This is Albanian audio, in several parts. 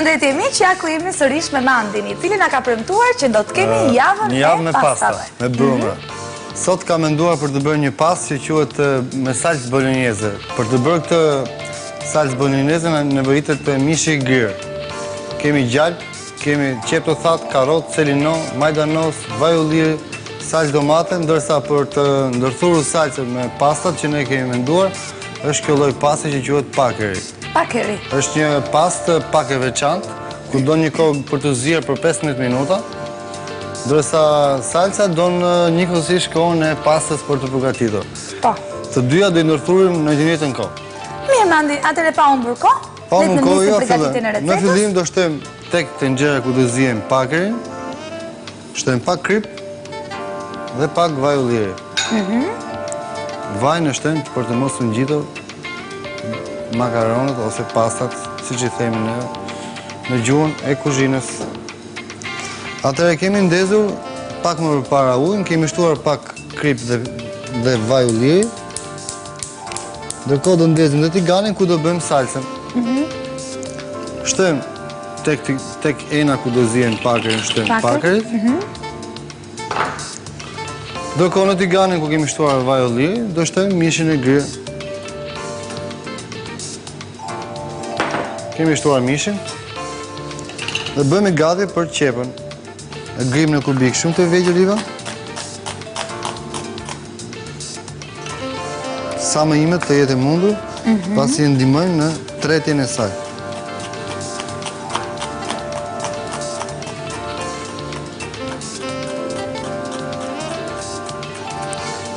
Përshëndetje miq, ja ku jemi sërish me Mandin, i cili na ka premtuar që do të kemi javën me pastave, me brumra. Sot ka menduar për të bërë një pastë që quhet me salcë bolognese. Për të bërë këtë salcë bolognese nevojitet mishi i grirë. Kemi gjalp, kemi qep të thatë, karot, selinon, majdanos, vaj ulliri, salcë domate, ndërsa për të ndërthurur salcën me pastat që ne kemi menduar, është kjo lloj paste që quhet pakeri. Pakeri. Është një pastë pak e veçantë, ku do një kohë për të zier për 15 minuta, ndërsa salca don njëkohësisht kohën e pastës për të përgatitur. Po. Të dyja do i ndërthurim në të njëjtën kohë. Mirë Mandi, atëre pa humbur kohë? Pa humbur kohë, jo fillim. Në fillim do shtojmë tek tenxhera ku do ziejmë pakerin, shtojmë pak krip dhe pak vaj ulliri. Vajin e shtojmë për të mos u ngjitur makaronët ose pastat, siç i themi ne, në gjuhën e kuzhinës. Atëherë kemi ndezur pak më përpara ujin, kemi shtuar pak krip dhe vaj ulliri. Ndërkohë do ndezim dhe tiganin ku do bëjmë salcën. Shtojmë tek ena ku do ziejmë pakerin, shtojmë pakerit. Ndërkohë në tiganin ku kemi shtuar vaj ulliri, do shtojmë mishin e grirë. Kemi shtuar mishin dhe bëjmë gati për qepën. E grim në kubik shumë të vegjël Iva. Sa më imet të jetë mundur, pasi e ndihmojmë në tretjen e saj.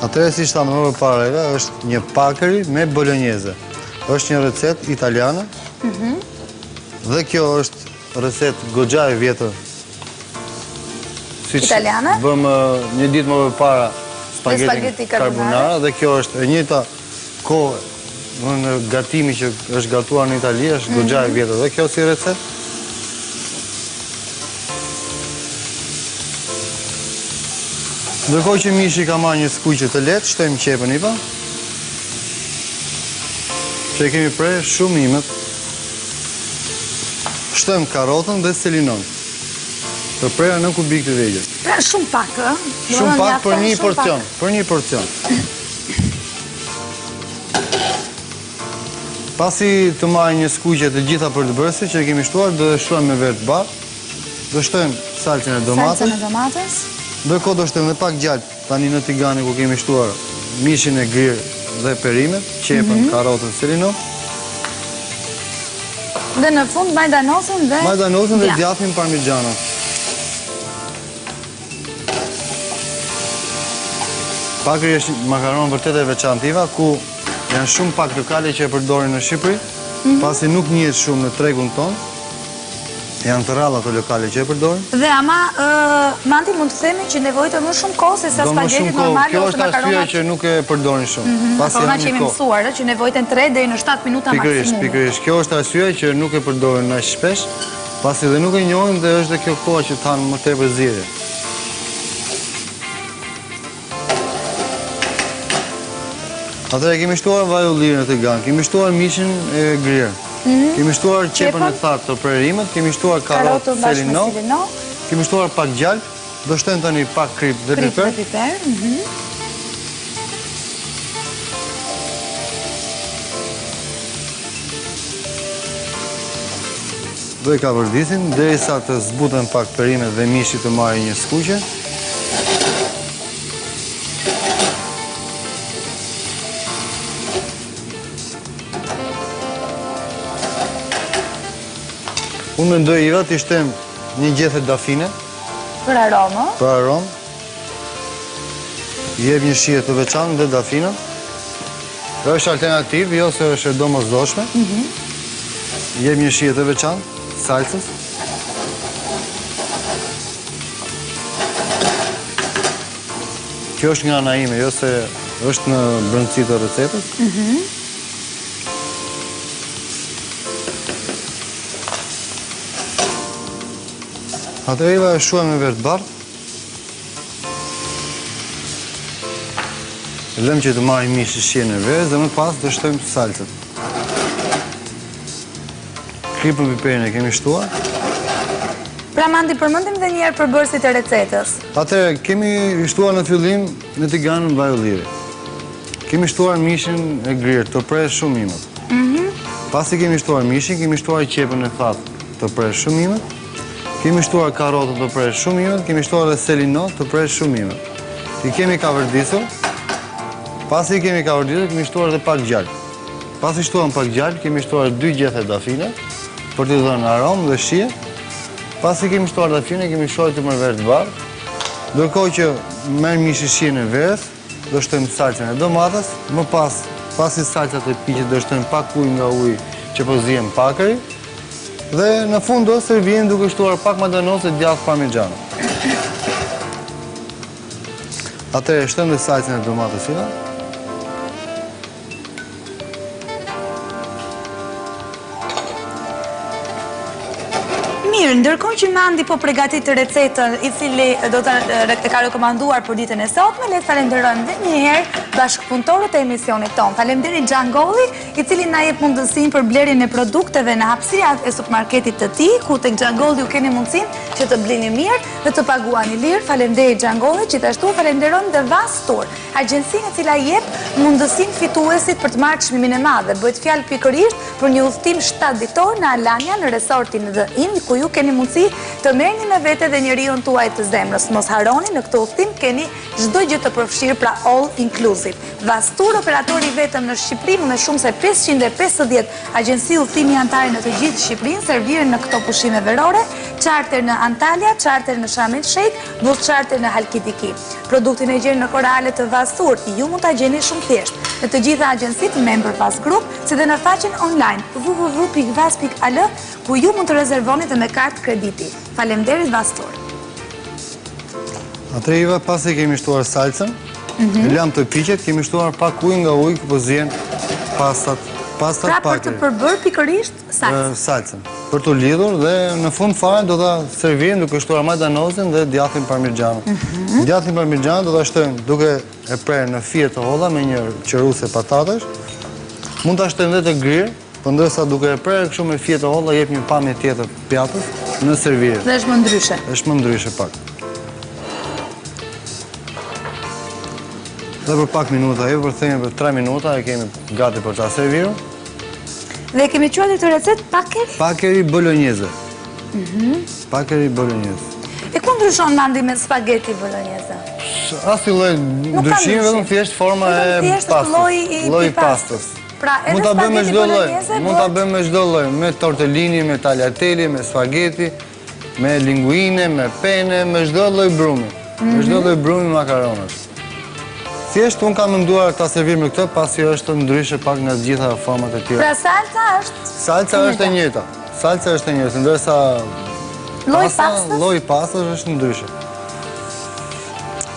Atëherë si thamë më parë, është një pakeri me bolognese. Është një recetë italiane. Dhe kjo është recetë goxha e vjetër. Italiane? Bëm një ditë më përpara spaghetti carbonara dhe kjo është e njëjta kohë në gatimi që është gatuar në Itali, është goxha e vjetër. Dhe kjo si recetë. Ndërkohë që mishi ka marrë një skuqje të lehtë, shtojmë qepën Iva. Që e kemi prerë shumë imet. Shtojmë karotën dhe selinon. Të prera në kubik të vegjël. Pra shumë pak, ë? Shumë pak për një porcion, për një porcion. Pasi të marrë një skuqje të gjitha për të bërësi që e kemi shtuar, do e shtuar me verë të barë. Do shtojmë salcën e domates. Ndërkohë do shtojmë dhe pak gjalp tani në tiganin ku kemi shtuar mishin e grirë dhe perimet, qepën, karotën, selinon. Dhe në fund majdanosën dhe djathnin parmigiano. Pakeri është makaron vërtet e veçantë Iva, ku janë shumë pak lokale që e përdorin në Shqipëri, pasi nuk njihet shumë në tregun tonë. Janë të rralla ato lokale që e përdorin. Dhe ama, Mandi, mund të themi që nevojtë më shumë kohë se sa spaghetti normale kjo është arsyeja që nuk e përdorin shumë. Makarona që jemi mësuar, që nevojten 3 deri në 7 minuta maksimum. Pikërisht, kjo është arsyeja që nuk e përdorin aq shpesh, pasi dhe nuk e njohin dhe është dhe kjo koha që thanë më tepër zierje. Atëherë kemi shtuar vaj ulliri në tigan, kemi shtuar mishin e grirë. Kemi shtuar qepën e thatë të prerimet, kemi shtuar karotë selinon, kemi shtuar pak gjalp, do shtojmë tani pak krip dhe piper. Do i kapërdisim, derisa të zbuten pak perimet dhe mishi të marrë një skuqje. Unë mendoj Iva të shtem një gjethe dafine. Për aromë. Për aromë. Jep një shije të veçantë dhe dafina. Është alternativ, jo se është e domosdoshme. Jep një shije të veçantë, salcës. Kjo është nga ana ime, jo se është në brendësi të recetës. Atëherë Iva e shuajmë me verë të bardhë. Lëmë që të marrë mishi shijen e verës dhe më pas do shtojmë salcët. kripën piperin e kemi shtuar. Pra Mandi, përmendim dhe njerë përbërësit e recetës. Atëherë, kemi shtuar në fillim në tiganën vaj ulliri. Kemi shtuar mishin e grirë, të prerë shumë imët. Pasi kemi shtuar mishin, kemi shtuar qepën e thatë të prerë shumë imët. Kemi shtuar karotën të prerë shumë imët, kemi shtuar dhe selinot të prerë shumë imët. I kemi kavërdisur. Pasi kemi kavërdisur, kemi shtuar dhe pak gjallë. Pasi shtuar pak gjallë, kemi shtuar 2 gjethe dafine për t'i dhënë aromë dhe shije. Pasi kemi shtuar dafine, kemi shtuar të mërverë të barë. Ndërkohë që merë mishi shije në verës, do shtojmë salcën e domatës, më pas, pasi salcat e piqet, do shtojmë pak ujë nga ujë që po zihem pakëri, dhe në fund do servim duke shtuar pak madanose e djathë parmigiano. Atëherë shtojmë dhe salcën e domatës sila. Mirë, ndërkohë që Mandi po përgatit recetën i cili do të ka rekomanduar për ditën e sotme, le të falenderojmë dhe njëherë bashkëpunëtorët e emisionit tonë. Faleminderit Xhangolli, i cili na jep mundësinë për blerjen e produkteve në hapësirat e supermarketit të tij, ku tek Xhangolli ju keni mundësinë që të blini mirë dhe të paguani lirë. Faleminderit Xhangolli, gjithashtu falenderojmë dhe Vastur, agjencinë e cila jep mundësinë fituesit për të marrë çmimin e madh. Bëhet fjalë pikërisht për një udhëtim 7 ditor në Alania në resortin The Inn, ku ju keni mundësi të merrni me vete dhe njeriun tuaj të zemrës. Mos harroni, në këtë udhëtim keni çdo gjë të përfshirë, pra all inclusive. Vastur, operatori vetëm në Shqipëri me shumë se 550 agjenci udhëtimi anëtare në të gjithë Shqipërinë, servire në këto pushime verore, charter në Antalya, charter në Sharm el Sheikh, bus charter në Halkidiki. Produktin e gjeni në korale të Vastur, ju mund ta gjeni shumë thjesht në të gjitha agjencitë Member Pass Group, si dhe në faqen online www.vas.al, ku ju mund të rezervoni dhe me kartë krediti. Faleminderit Vastur. Atëherë Iva, pasi kemi shtuar salcën, lam të piqet, kemi shtuar pak ujë nga ujë ku po zihen pastat pra për të përbërë pikërisht salcën. Për të lidhur dhe në fund fare do ta servirim duke shtuar madanozën dhe djathin parmigiano. Djathin parmigiano do ta shtojmë duke e prerë në fije të holla me një qeruse patatesh. Mund ta shtojmë edhe të grirë, por ndërsa duke e prerë kështu me fije të holla jep një pamje tjetër pjatës në servire. Dhe është më ndryshe. Është më ndryshe pak. Dhe për pak minuta, për themi për 3 minuta e kemi gati për ta serviru. Dhe kemi quajtur këtë recetë pakeri? Pakeri bolognese. Pakeri bolognese. E ku ndryshon Mandi me spaghetti bolognese? Asnjë lloj ndryshimi, vetëm thjesht forma e pastës. Lloji i pastës. Pra edhe spaghetti bolognese mund ta bëjmë me çdo lloj, me tortellini, me tagliatelle, me spaghetti, me linguine, me pene, me çdo lloj brumi. Me çdo lloj brumi makaronash. Thjesht unë kam menduar ta servir me këtë, pasi është ndryshe pak nga të gjitha format e tjera. Pra salca është? Salca është e njëjta. Salca është e njëjta, ndërsa lloji pastës është ndryshe.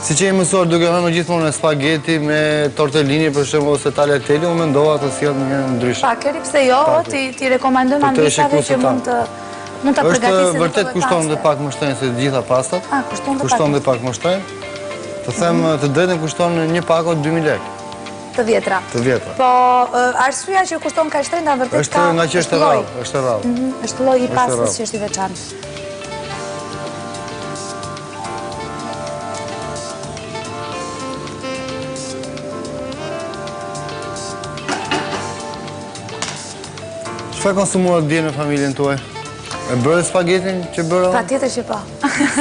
Siç e mësuar duke hënë gjithmonë me spaghetti, me tortellini për shembull ose tagliatelle, unë mendova të sjell një ndryshe. Pakeri, pse jo? Ti rekomandon ambishave që mund ta përgatisin. Vërtet kushton dhe pak më shtrenjtë se të gjitha pastat. Kushton dhe pak më shtrenjtë. Të them të drejtën kushton një pako 2000 lekë. Të vjetra. Të vjetra. Po arsyeja që kushton kaq shtrenjtë vërtet ka. Është nga që është rrallë, është rrallë. Është lloji i pastës që është i veçantë. Çfarë konsumuar dje në familjen tuaj? E bërë spagetin që bërë? Pa tjetër që po.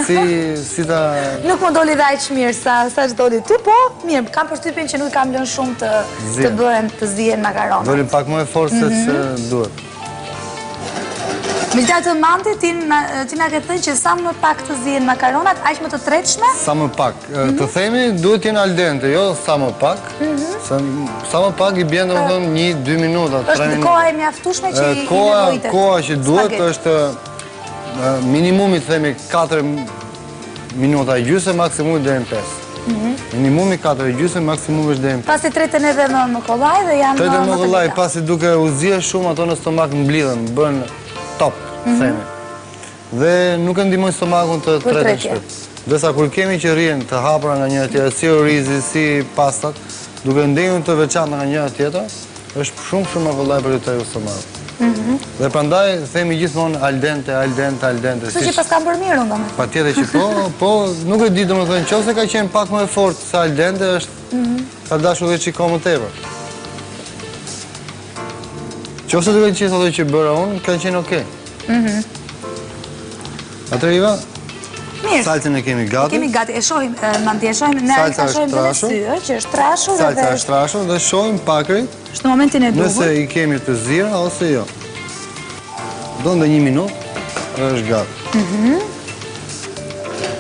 Si ta... Nuk më doli dhe aqë mirë sa që doli ty, po mirë, kam përshtypjen që nuk kam lënë shumë të bëhen të zihen makaronat. Doli pak më e fortë se që duhet. Megjithatë Mandi, ti na ke thënë që sa më pak të zihen makaronat, aq më të tretshme? Sa më pak. Të themi duhet jenë al dente, jo sa më pak. Sa më pak i bjen domethënë 1-2 minuta, 3 minuta. Është koha e mjaftueshme që i nevojitet. Koha që duhet është minimumi të themi 4 minuta e gjysmë, maksimumi deri në 5. Minimumi 4 e gjysmë, maksimumi është deri në 5. Pasi treten edhe më kollaj dhe janë më të kollaj, pasi duke u zier shumë ato në stomak mblidhen, bën top, themi. Dhe nuk e ndihmojnë stomakun të treten shpejt. Ndërsa kur kemi që rrihen të hapura nga njëra tjetra, si orizi, si pastat, duke ndenjur të veçanta nga njëra tjetra, është shumë më kollaj për të tregur stomakun. Dhe prandaj themi gjithmonë al dente. Kështu që pas kam bërë mirë unë domethënë. Patjetër që po, nuk e di domethënë, nëse ka qenë pak më e fortë se al dente është ka dashur dhe çiko më tepër. Nëse duhet të qenë ato që bëra unë, kanë qenë okay. Atëherë Iva, mirë. Salcën e kemi gati. Kemi gati, e shohim, mandje e shohim, ne ta shohim dhe syë, që është trashur dhe Salca është trashur dhe shohim pakrin. Është në momentin e duhur. Nëse i kemi të zira ose jo. Do ndë 1 minutë dhe është gati.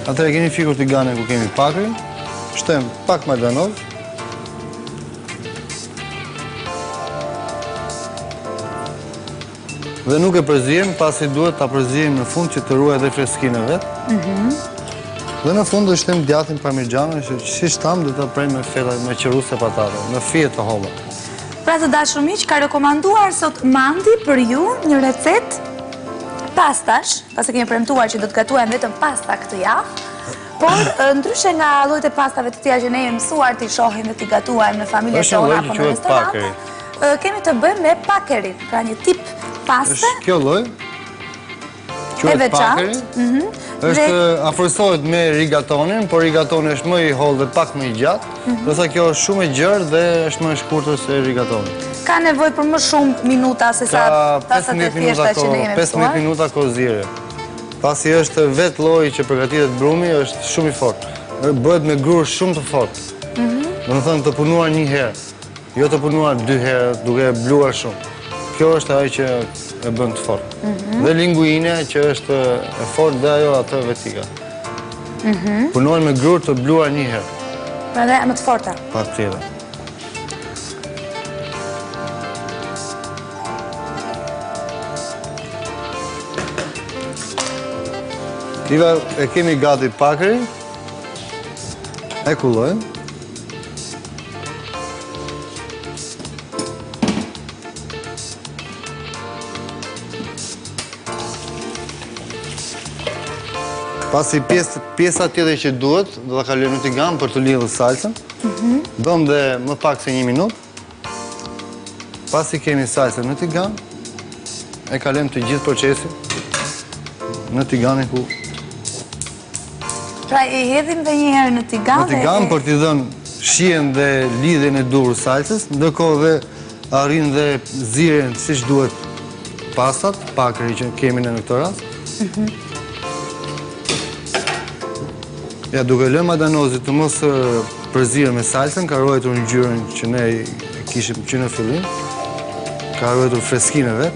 Atëherë keni fikur tigane ku kemi pakrin, shtem pak majdanoz. Dhe nuk e përzijem, pasi duhet ta përzijem në fund që të ruaj edhe freskinë e vetë. Dhe në fund do shtem djathtin parmigiano, që si shtam do ta prem me feta me qeruse patate, në fije të holla. Pra të dashur miq, ka rekomanduar sot Mandi për ju një recet pastash, pasi kemi premtuar që do të gatuajmë vetëm pasta këtë javë. Por ndryshe nga llojet e pastave të tjera që ne jemi mësuar të shohim dhe të gatuajmë në familjen tona apo në restorante, kemi të bëjmë me pakerin, pra një tip paste. Është kjo lloj. Quhet pakeri. Është afërsohet me rigatonin, por rigatoni është më i hollë dhe pak më i gjatë, ndërsa kjo është shumë e gjerë dhe është më e shkurtër se rigatoni. Ka nevojë për më shumë minuta se sa pastat e thjeshta që ne jemi mësuar. 15 minuta kozire. Pasi është vetë lloji që përgatitet brumi, është shumë i fortë. Bëhet me grur shumë të fortë. Domethënë të punuar një herë, jo të punuar 2 herë duke bluar shumë. Kjo është ajo që e bën të fortë. Dhe linguine që është e fortë dhe ajo atë vetika. Punuar me grur të bluar një herë. Pra dhe më të forta. Patjetër. Iva, e kemi gati pakerin. E kullojmë. Pasi pjesa tjetër që duhet, do ta kalojmë në tigan për të lidhur salcën. Bëm dhe më pak se 1 minutë. Pasi kemi salcën në tigan, e kalojmë të gjithë procesin në tiganin ku. Pra e hedhim dhe një herë në tigan. Në tigan për t'i dhënë shijen dhe lidhjen e duhur salcës, ndërkohë dhe arrin dhe ziren siç duhet pastat, pakri që kemi në këtë rast. Ja, duke lënë majdanozit të mos përzirë me salcën, ka ruajtur ngjyrën që ne kishim që në fillim. Ka ruajtur freskinë e vet.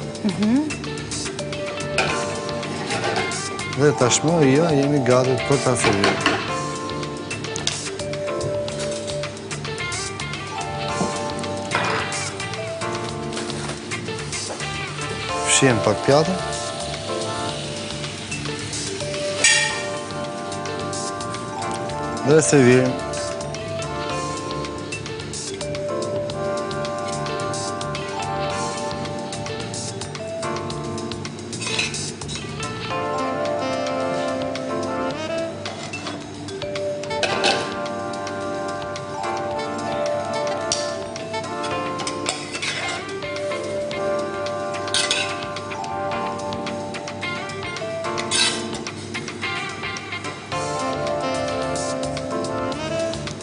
Dhe tashmë ja jemi gati për ta serviruar. Fshihem pak pjatën. Dhe servirim.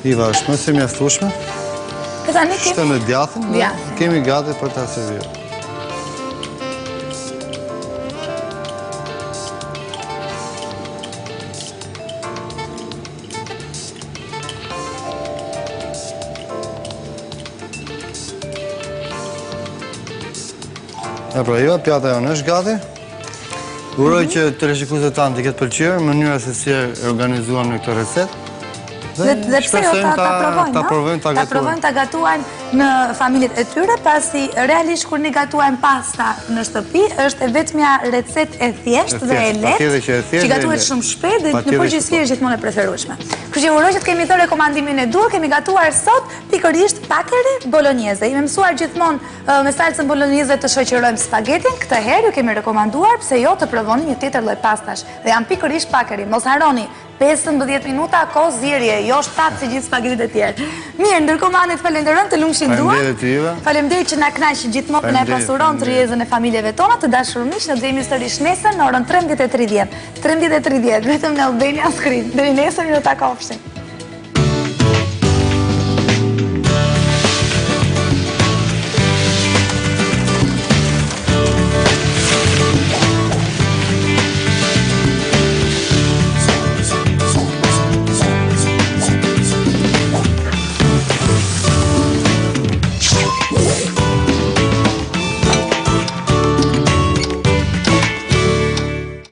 Iva është më se mjaftueshme. Shtem në djathtin dhe kemi gati për ta serviruar. Ja pra, Iva, pjata jonë është gati. Uroj që teleshikuesit tanë të ketë pëlqyer mënyra se si e organizuam në këtë recetë. Dhe pse jo ta provojnë ta gatuajnë në familjet e tyre, pasi realisht kur ne gatuajmë pasta në shtëpi, është e vetmja recetë e thjeshtë dhe e lehtë, që gatuhet shumë shpejt dhe në përgjithësi është gjithmonë e preferueshme. Kështu që uroj që të kemi thënë rekomandimin e duhur, kemi gatuar sot pikërisht pakeri bolognese. Jemi mësuar gjithmonë me salcën bolognese të shoqërojmë spagetin, këtë herë ju kemi rekomanduar pse jo të provoni një tjetër lloj pastash. Dhe janë pikërisht pakeri. Mos harroni 15 minuta kozirje, jo 7 si gjithë spagetit e tjerë. Mirë, ndërkohë Mani të falenderoj, të lumtur ishin duar. Faleminderit juve. Faleminderit që na kënaqë gjithmonë që na pasuron rrjedhën e familjeve tona, të dashur miq, ne jemi sërish nesër në orën 13:30. 13:30 vetëm në Albania Screen. Deri nesër ju takofshim.